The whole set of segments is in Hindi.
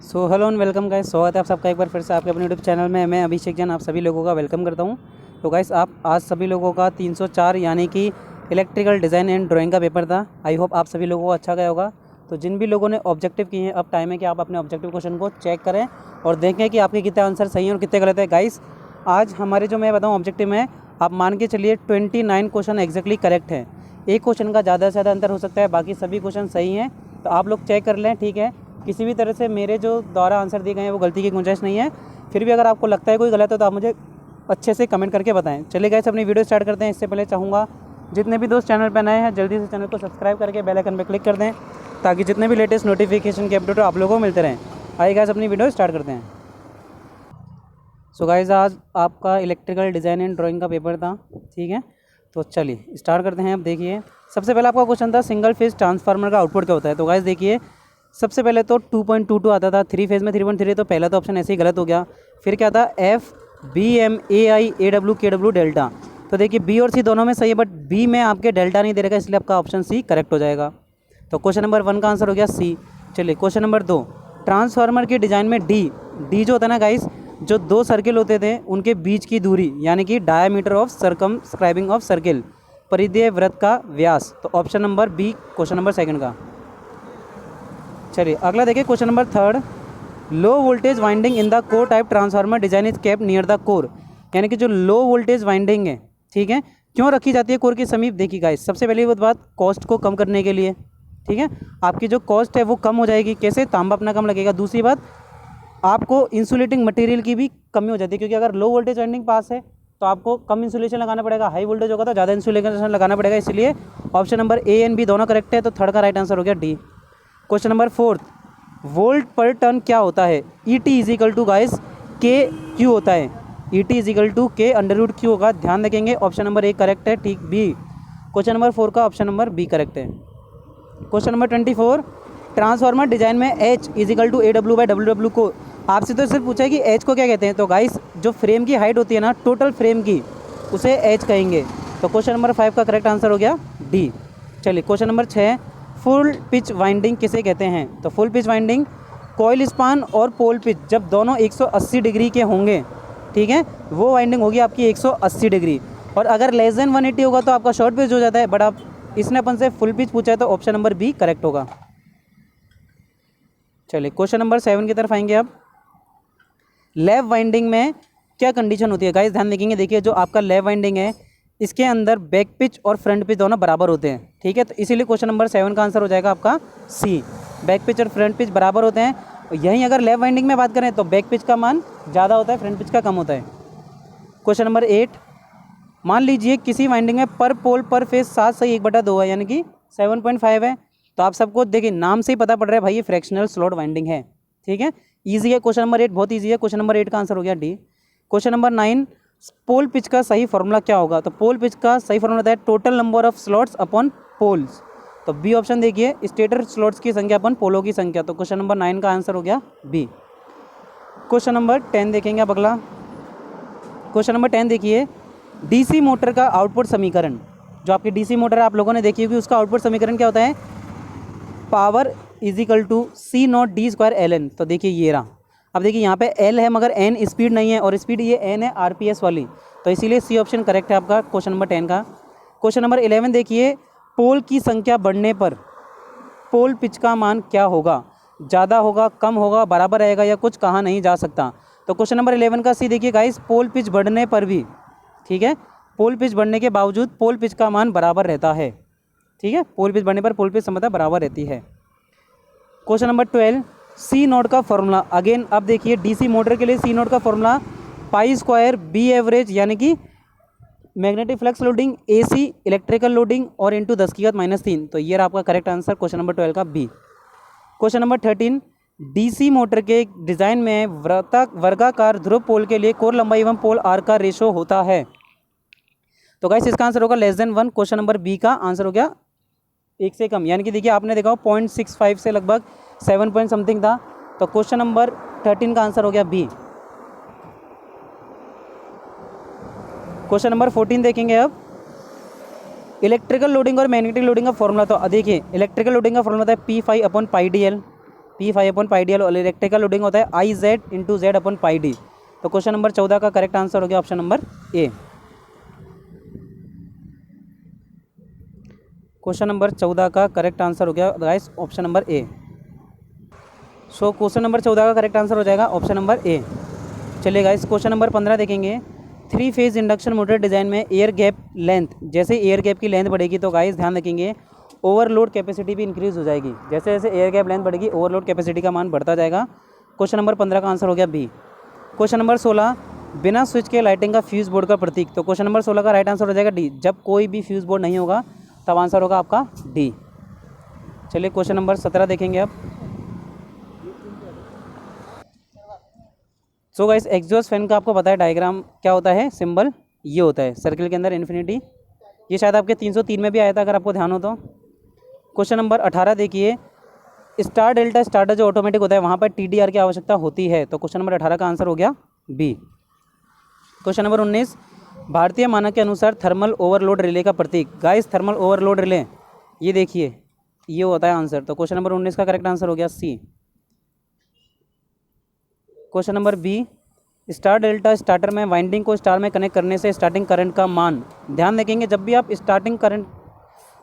So hello and welcome guys, स्वागत है आप सबका एक बार फिर से आपके अपने यूट्यूब चैनल में। मैं अभिषेक जैन आप सभी लोगों का वेलकम करता हूं। तो गाइस आप आज सभी लोगों का 304 यानी कि इलेक्ट्रिकल डिज़ाइन एंड ड्राइंग का पेपर था। आई होप आप सभी लोगों को अच्छा गया होगा। तो जिन भी लोगों ने ऑब्जेक्टिव किए हैं, अब टाइम है कि आप अपने ऑब्जेक्टिव क्वेश्चन को चेक करें और देखें कि आपके कितने आंसर सही हैं और कितने गलत है। गाइस आज हमारे जो मैं बताऊँ ऑब्जेक्टिव में, आप मान के चलिए 29 क्वेश्चन एग्जैक्टली करेक्ट है। एक क्वेश्चन का ज़्यादा से ज़्यादा अंतर हो सकता है, बाकी सभी क्वेश्चन सही हैं। तो आप लोग चेक कर लें, ठीक है। किसी भी तरह से मेरे जो द्वारा आंसर दिए गए हैं वो गलती की गुंजाइश नहीं है। फिर भी अगर आपको लगता है कोई गलत है तो आप मुझे अच्छे से कमेंट करके बताएं। चलिए गाइस अपनी वीडियो स्टार्ट करते हैं। इससे पहले चाहूँगा जितने भी दोस्त चैनल पर नए हैं जल्दी से चैनल को सब्सक्राइब करके बेल आइकन पर क्लिक कर दें, ताकि जितने भी लेटेस्ट नोटिफिकेशन के अपडेट आप लोगों को मिलते रहें। आइए गाइस अपनी वीडियो स्टार्ट करते हैं। सो गाइस आज आपका इलेक्ट्रिकल डिज़ाइन एंड ड्राइंग का पेपर था, ठीक है। तो चलिए स्टार्ट करते हैं। अब देखिए सबसे पहले आपका क्वेश्चन था सिंगल फेज ट्रांसफार्मर का आउटपुट क्या होता है। तो गाइस देखिए सबसे पहले तो 2.22 आता था, 3 फेज में 3.3, तो पहला तो ऑप्शन ऐसे ही गलत हो गया। फिर क्या था FBM AI AW KW delta. तो देखिए बी और सी दोनों में सही है, बट बी में आपके डेल्टा नहीं दे रखा, इसलिए आपका ऑप्शन सी करेक्ट हो जाएगा। तो क्वेश्चन नंबर 1 का आंसर हो गया सी। चलिए क्वेश्चन नंबर 2, ट्रांसफार्मर की डिज़ाइन में डी जो होता है ना गाइस, जो 2 सर्किल होते थे उनके बीच की दूरी यानी कि diameter of circumscribing of circle, परिधीय वृत्त का व्यास। तो option number B question number 2 का। चलिए अगला देखिए question number 3, low voltage winding in the core type transformer design is kept near the core. यानी कि जो लो वोल्टेज वाइंडिंग है, ठीक है, क्यों रखी जाती है कोर के समीप। देखिए गाइस सबसे पहली बात कॉस्ट को कम करने के लिए, ठीक है। आपकी जो कॉस्ट है वो कम हो जाएगी, कैसे, तांबा अपना कम लगेगा। दूसरी बात आपको इंसुलेटिंग मटेरियल की भी कमी हो जाती है, क्योंकि अगर लो वोल्टेज वाइंडिंग पास है तो आपको कम इंसुलेशन लगाना पड़ेगा, हाई वोल्टेज होगा तो ज़्यादा इंसुलेशन लगाना पड़ेगा। इसलिए option number A and B दोनों करेक्ट है। तो थर्ड का राइट आंसर हो गया D. Question number 4, volt per turn क्या होता है। E T is equal to guys K Q होता है। E T is equal to K under Q होगा, ध्यान रखेंगे। ऑप्शन नंबर ए करेक्ट है, ठीक। बी क्वेश्चन नंबर 4 का ऑप्शन नंबर बी करेक्ट है। क्वेश्चन नंबर 24, ट्रांसफार्मर डिजाइन में H is equal to AW/WW को आपसे तो सिर्फ पूछा है कि एच को क्या कहते हैं। तो गाइस जो फ्रेम की हाइट होती है ना, टोटल फ्रेम की, उसे एच कहेंगे। तो क्वेश्चन नंबर 5 का करेक्ट आंसर हो गया डी। चलिए question number 6, full pitch winding किसे कहते हैं। तो full pitch winding coil span और पोल पिच जब दोनों 180 डिग्री के होंगे, ठीक है, वो वाइंडिंग होगी आपकी 180 डिग्री। और अगर लेस देन 180 होगा तो आपका शॉर्ट पिच हो जाता है। बट आप इसने अपन से फुल पिच पूछा है तो ऑप्शन नंबर बी करेक्ट होगा। चलिए क्वेश्चन नंबर 7 की तरफ आएंगे। अब लैप वाइंडिंग में क्या कंडीशन होती है। गाइस ध्यान देखेंगे, देखिए जो आपका लैप वाइंडिंग है इसके अंदर बैक पिच और फ्रंट पिच दोनों बराबर होते हैं, ठीक है। तो इसीलिए क्वेश्चन नंबर 7 का आंसर हो जाएगा आपका सी, बैक पिच और फ्रंट पिच बराबर होते हैं। यहीं अगर लैप वाइंडिंग में बात करें तो बैक पिच का मान ज़्यादा होता है, फ्रंट पिच का कम होता है। क्वेश्चन नंबर 8, मान लीजिए किसी वाइंडिंग में पर पोल पर फेज 7/2 है, यानी कि 7.5 है। तो आप सबको देखिए नाम से ही पता पड़ रहा है भाई ये फ्रैक्शनल स्लॉट वाइंडिंग है, ठीक है। ईजी है क्वेश्चन नंबर 8, बहुत ईजी है। क्वेश्चन नंबर 8 का आंसर हो गया D. Question number 9, pole pitch का सही फॉर्मूला क्या होगा। तो पोल पिच का सही फॉर्मूला होता है total number of slots upon poles. तो बी ऑप्शन देखिए, स्टेटर स्लॉट्स की संख्या अपन पोलों की संख्या। तो क्वेश्चन नंबर 9 का आंसर हो गया बी। क्वेश्चन नंबर 10 देखेंगे अब अगला। क्वेश्चन नंबर 10 देखिए, डीसी मोटर का आउटपुट समीकरण, जो आपकी डीसी मोटर है आप लोगों ने देखी होगी, उसका आउटपुट समीकरण क्या होता है। Power is equal to C0D2LN। तो देखिए ये रहा। अब देखिए यहाँ पे L है मगर N स्पीड नहीं है, और स्पीड ये N है RPS वाली, तो इसीलिए सी ऑप्शन करेक्ट है आपका क्वेश्चन नंबर 10 का। क्वेश्चन नंबर 11 देखिए, पोल की संख्या बढ़ने पर पोल पिच का मान क्या होगा। ज़्यादा होगा, कम होगा, बराबर रहेगा या कुछ कहा नहीं जा सकता। तो क्वेश्चन नंबर 11 का सी देखिए गाइस, पोल पिच बढ़ने पर भी, ठीक है, पोल पिच बढ़ने के बावजूद पोल पिच का मान बराबर रहता है, ठीक है। पोल पिच बढ़ने पर पोल पिच समता बराबर रहती है। क्वेश्चन नंबर 12, C0 का फॉर्मूला। अगेन अब देखिए डीसी मोटर के लिए C0 का फॉर्मूला π² B एवरेज, यानी कि magnetic flux loading, AC electrical loading और इंटू 10⁻³ तो ये रहा आपका करेक्ट आंसर क्वेश्चन नंबर 12 का B. Question number 13, DC motor के डिज़ाइन में वर्गाकार ध्रुव पोल के लिए कोर लंबाई एवं पोल आर का रेशो होता है। तो गाइस इसका आंसर होगा <1। क्वेश्चन नंबर बी का आंसर हो गया 1 से कम, यानी कि देखिए आपने देखा 0.65 से लगभग 7 पॉइंट समथिंग था। तो क्वेश्चन नंबर 13 का आंसर हो गया बी। क्वेश्चन नंबर 14 देखेंगे अब, इलेक्ट्रिकल लोडिंग और मैग्नेटिक लोडिंग का फॉर्मूला। तो देखिए इलेक्ट्रिकल लोडिंग का फॉर्मूला था P5/πdl, P5/πd और इलेक्ट्रिकल लोडिंग होता है IZ/Z/πd। तो क्वेश्चन नंबर 14 का करेक्ट आंसर हो गया ऑप्शन नंबर ए। क्वेश्चन नंबर 14 का करेक्ट आंसर हो गया गाइस ऑप्शन नंबर ए। सो क्वेश्चन नंबर 14 का करेक्ट आंसर हो जाएगा ऑप्शन नंबर ए। चलिए गाइस क्वेश्चन नंबर 15 देखेंगे। 3 फेज इंडक्शन मोटर डिज़ाइन में एयर गैप लेंथ, जैसे एयर गैप की लेंथ बढ़ेगी तो गाइस ध्यान रखेंगे ओवरलोड कैपेसिटी भी इंक्रीज़ हो जाएगी। जैसे जैसे एयर गैप लेंथ बढ़ेगी ओवरलोड कैपेसिटी का मान बढ़ता जाएगा। क्वेश्चन नंबर 15 का आंसर हो गया बी। क्वेश्चन नंबर 16 बिना स्विच के लाइटिंग का फ्यूज़ बोर्ड का प्रतीक। तो क्वेश्चन नंबर 16 का राइट आंसर हो जाएगा डी। जब कोई भी फ्यूज़ बोर्ड नहीं होगा तब आंसर होगा आपका डी। चलिए क्वेश्चन नंबर 17 देखेंगे अब। सो गाइस एग्जॉस्ट फैन का आपको पता है डायग्राम क्या होता है, सिंबल ये होता है सर्किल के अंदर इन्फिनिटी। ये शायद आपके 303 में भी आया था अगर आपको ध्यान हो तो। क्वेश्चन नंबर 18 देखिए। स्टार डेल्टा स्टार्टर जो ऑटोमेटिक होता है वहाँ पर TDR की आवश्यकता होती है। तो क्वेश्चन नंबर 18 का आंसर हो गया बी। क्वेश्चन नंबर 19 भारतीय मानक के अनुसार थर्मल ओवरलोड रिले का प्रतीक। गाइस थर्मल ओवरलोड रिले ये देखिए ये होता है आंसर। तो क्वेश्चन नंबर 19 का करेक्ट आंसर हो गया C. Question number B star delta starter में वाइंडिंग को स्टार में कनेक्ट करने से स्टार्टिंग करंट का मान। ध्यान रखेंगे जब भी आप स्टार्टिंग करंट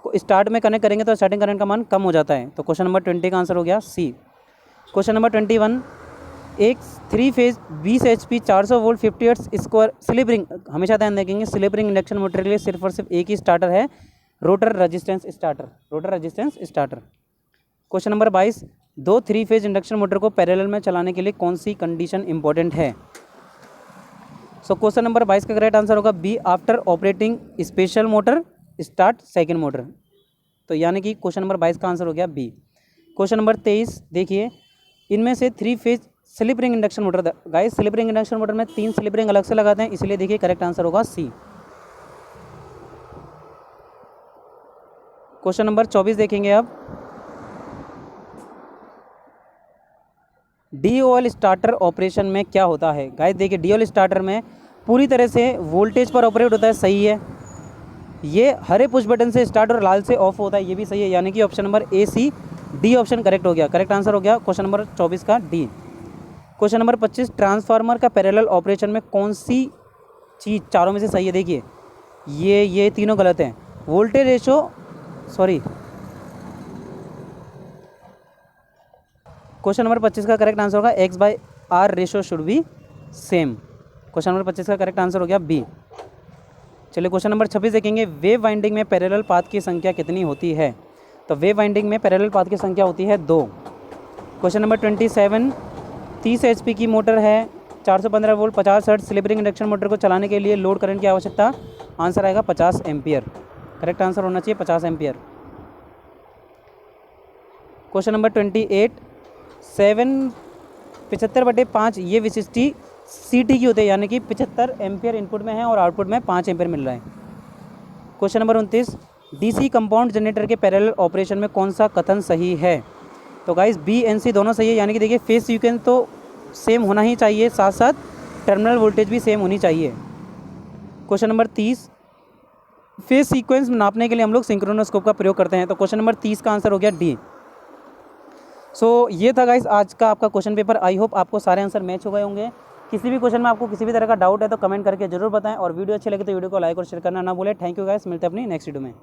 को स्टार्ट में कनेक्ट करेंगे तो स्टार्टिंग करंट का मान कम हो जाता है। तो क्वेश्चन नंबर 20 का आंसर हो गया सी। क्वेश्चन नंबर 21 एक 3 phase 20 HP 400 volt 50 hertz square slip ring, हमेशा ध्यान रखेंगे स्लिप रिंग इंडक्शन मोटर के लिए सिर्फ और सिर्फ एक ही स्टार्टर है, rotor resistance starter, rotor resistance starter. Question number 22 दो 3 फेज इंडक्शन मोटर को पैरेलल में चलाने के लिए कौन सी कंडीशन इंपॉर्टेंट है। सो क्वेश्चन नंबर 22 का करेक्ट आंसर होगा B. After operating special motor start second motor. तो यानी कि क्वेश्चन नंबर 22 का आंसर हो गया बी। क्वेश्चन नंबर 23 देखिए। इनमें से 3 phase slip ring induction motor, guys slip ring induction motor में 3 स्लिप रिंग अलग से लगाते हैं, इसलिए देखिए करेक्ट आंसर होगा सी। क्वेश्चन नंबर 24 देखेंगे अब। DOL स्टार्टर ऑपरेशन में क्या होता है। गाइस देखिए DOL स्टार्टर में पूरी तरह से वोल्टेज पर ऑपरेट होता है, सही है। ये हरे पुश बटन से स्टार्ट और लाल से ऑफ होता है, ये भी सही है। यानी कि option number A C D option correct हो गया। करेक्ट आंसर हो गया क्वेश्चन नंबर 24 का डी। क्वेश्चन नंबर 25 ट्रांसफार्मर का पैरेलल ऑपरेशन में कौन सी चीज़ चारों में से सही है। देखिए ये तीनों गलत हैं। वोल्टेज रेशो क्वेश्चन नंबर 25 का करेक्ट आंसर होगा X/R ratio should be same. Question number 25 का करेक्ट आंसर हो गया बी। चलिए क्वेश्चन नंबर 26 देखेंगे। वेव वाइंडिंग में पैरेलल पाथ की संख्या कितनी होती है। तो वेव वाइंडिंग में पैरेलल पाथ की संख्या होती है 2। क्वेश्चन नंबर 27 30 HP की मोटर है, 415 volt 50 hertz slip ring induction motor को चलाने के लिए लोड करंट की आवश्यकता। आंसर आएगा 50 एम्पियर। करेक्ट आंसर होना चाहिए 50 एम्पियर। क्वेश्चन नंबर 28 75/5 ये विशिष्टि CT की होती है, यानी कि 75 एम्पियर इनपुट में है और आउटपुट में 5 एम्पियर मिल रहा है। Question number 29 DC compound generator के पैरेलल ऑपरेशन में कौन सा कथन सही है। तो गाइस B and C दोनों सही है। यानी कि देखिए फेज सीक्वेंस तो सेम होना ही चाहिए, साथ साथ टर्मिनल वोल्टेज भी सेम होनी चाहिए। क्वेश्चन नंबर 30 फेज सीक्वेंस नापने के लिए हम लोग सिंक्रोनोस्कोप का प्रयोग करते हैं। तो क्वेश्चन नंबर 30 का आंसर हो गया डी। सो ये था गाइस आज का आपका क्वेश्चन पेपर। आई होप आपको सारे आंसर मैच हो गए होंगे। किसी भी क्वेश्चन में आपको किसी भी तरह का डाउट है तो कमेंट करके जरूर बताएं, और वीडियो अच्छी लगे तो वीडियो को लाइक और शेयर करना ना भूलें। थैंक यू गाइस, मिलते हैं अपनी नेक्स्ट वीडियो में।